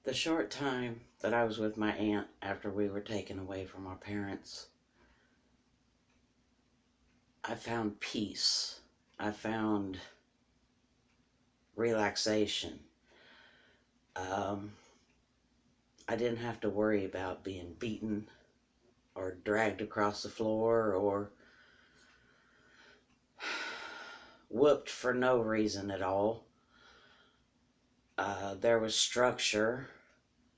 The short time that I was with my aunt after we were taken away from our parents, I found peace. I found relaxation. Um, I didn't have to worry about being beaten or dragged across the floor or whooped for no reason at all. There was structure.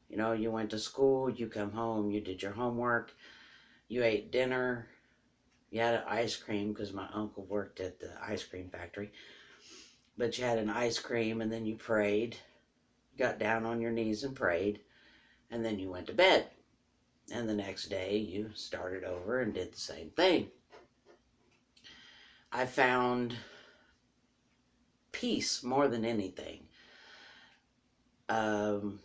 You know, you went to school, you come home, you did your homework, you ate dinner, you had an ice cream because my uncle worked at the ice cream factory. But you had an ice cream and then you prayed, got down on your knees and prayed, and then you went to bed. And the next day you started over and did the same thing. I found peace more than anything. Um,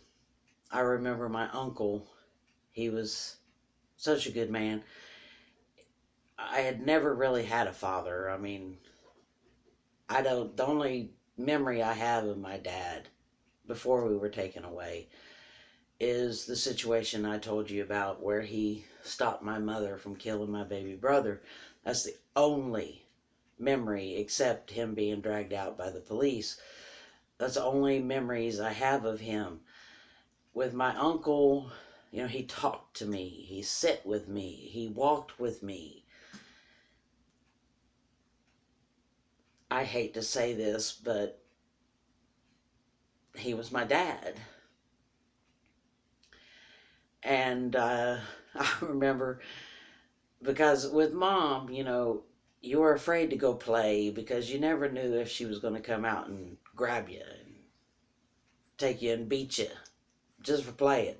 I remember my uncle, he was such a good man. I had never really had a father. I mean, the only memory I have of my dad before we were taken away is the situation I told you about where he stopped my mother from killing my baby brother. That's the only memory, except him being dragged out by the police. That's the only memories I have of him. With my uncle, you know, he talked to me, he sat with me, he walked with me. I hate to say this, but he was my dad. And I remember, because with mom, you know, you were afraid to go play because you never knew if she was going to come out and grab you and take you and beat you just for playing.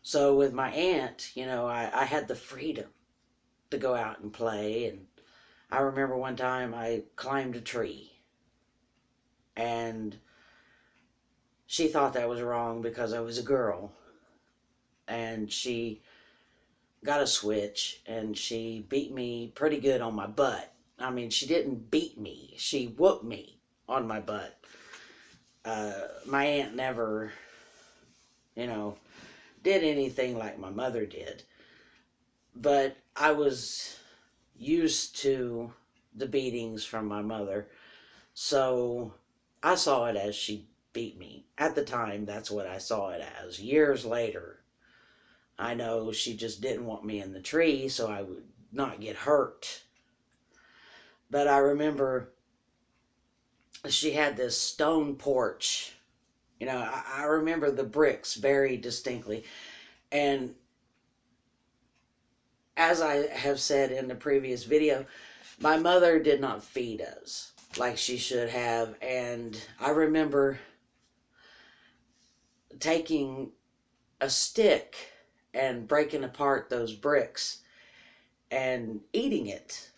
So with my aunt, you know, I had the freedom to go out and play. And I remember one time I climbed a tree and she thought that was wrong because I was a girl. And she got a switch and she beat me pretty good on my butt. I mean, she didn't beat me, she whooped me on my butt. My aunt never, you know, did anything like my mother did. But I was used to the beatings from my mother. So I saw it as she beat me. At the time, that's what I saw it as. Years later, I know she just didn't want me in the tree so I would not get hurt. But I remember she had this stone porch. You know, I remember the bricks very distinctly. And as I have said in the previous video, my mother did not feed us like she should have. And I remember taking a stick and breaking apart those bricks and eating it.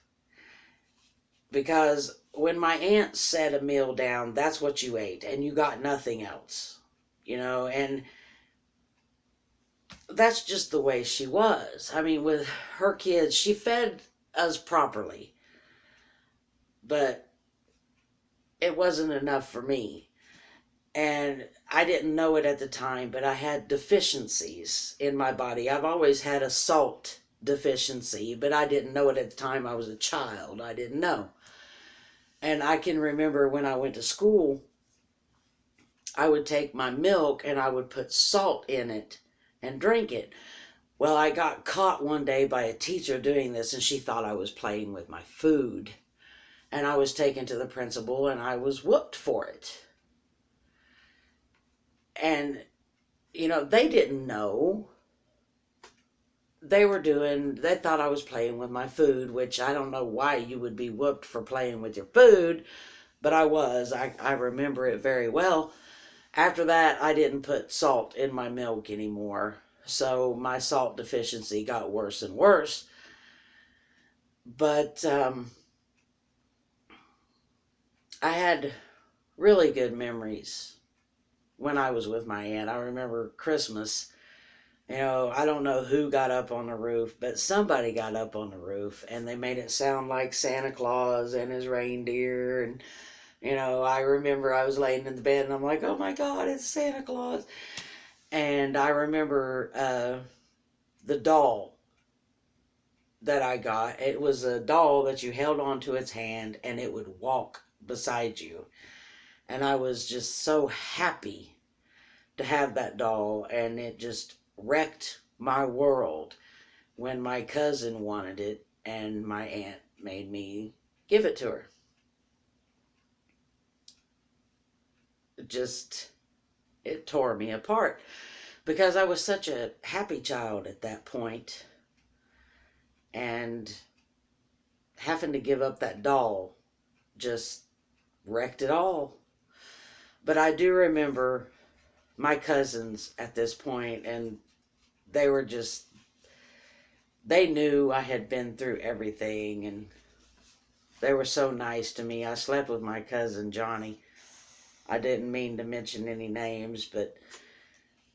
Because when my aunt set a meal down, that's what you ate, and you got nothing else. You know, and that's just the way she was. I mean, with her kids, she fed us properly, but it wasn't enough for me. And I didn't know it at the time, but I had deficiencies in my body. I've always had a salt deficiency, but I didn't know it at the time. I was a child. I didn't know. And I can remember when I went to school, I would take my milk and I would put salt in it and drink it. Well, I got caught one day by a teacher doing this, and she thought I was playing with my food. And I was taken to the principal and I was whooped for it. And, you know, they didn't know. They thought I was playing with my food, which I don't know why you would be whooped for playing with your food, but I was. I remember it very well. After that, I didn't put salt in my milk anymore. So my salt deficiency got worse and worse. But I had really good memories when I was with my aunt. I remember Christmas. You know, I don't know who got up on the roof, but somebody got up on the roof and they made it sound like Santa Claus and his reindeer. And I remember I was laying in the bed and I'm like, oh my God, it's Santa Claus. And I remember the doll that I got. It was a doll that you held onto its hand and it would walk beside you. And I was just so happy to have that doll, and it just wrecked my world when my cousin wanted it and my aunt made me give it to her. It just, it tore me apart because I was such a happy child at that point, and having to give up that doll just wrecked it all. But I do remember my cousins at this point, and they were just, they knew I had been through everything, and they were so nice to me. I slept with my cousin Johnny. I didn't mean to mention any names, but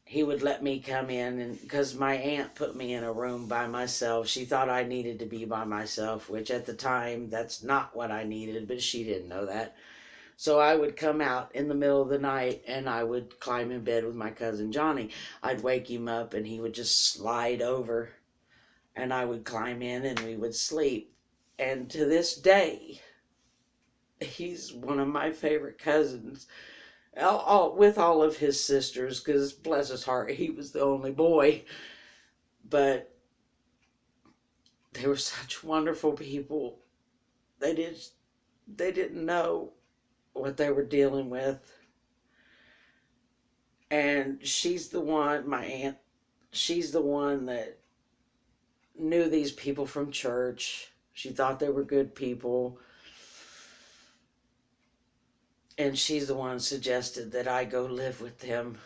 he would let me come in, and because my aunt put me in a room by myself. She thought I needed to be by myself, which at the time that's not what I needed, but she didn't know that. So I would come out in the middle of the night and I would climb in bed with my cousin Johnny. I'd wake him up and he would just slide over, and I would climb in and we would sleep. And to this day, he's one of my favorite cousins, with all of his sisters, because bless his heart, he was the only boy. But they were such wonderful people. They did, they didn't know what they were dealing with. And she's the one, my aunt, she's the one that knew these people from church. She thought they were good people. And she's the one suggested that I go live with them.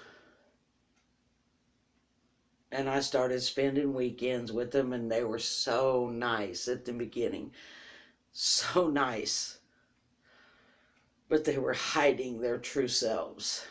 And I started spending weekends with them, and they were so nice at the beginning. So nice. But they were hiding their true selves.